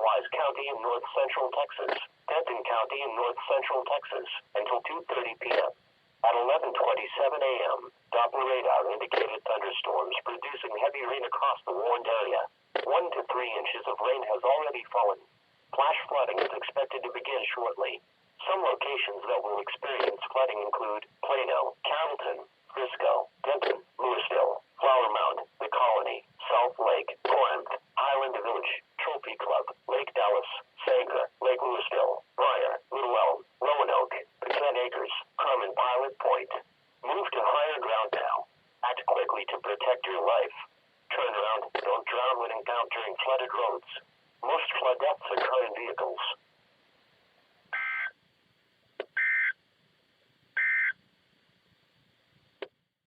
Wise County in north central Texas, Denton County in north central Texas, until 2:30 p.m. At 11:27 a.m., Doppler radar indicated thunderstorms producing heavy rain across the warned area. 1 to 3 inches of rain has already fallen. Flash flooding is expected to begin shortly. Some locations that will experience flooding include Plano, Carrollton, Frisco, Denton, Louisville, Flower Mound, The Colony, South Lake, Corinth, Highland Village, Trophy Club, Lake Dallas, Sanger, Lake Louisville, Briar, Little Elm, Roanoke, Pecan Acres, Carmen Pilot Point. Move to higher ground now. Act quickly to protect your life. Turn around, don't drown when encountering flooded roads. Most flood deaths occur in vehicles.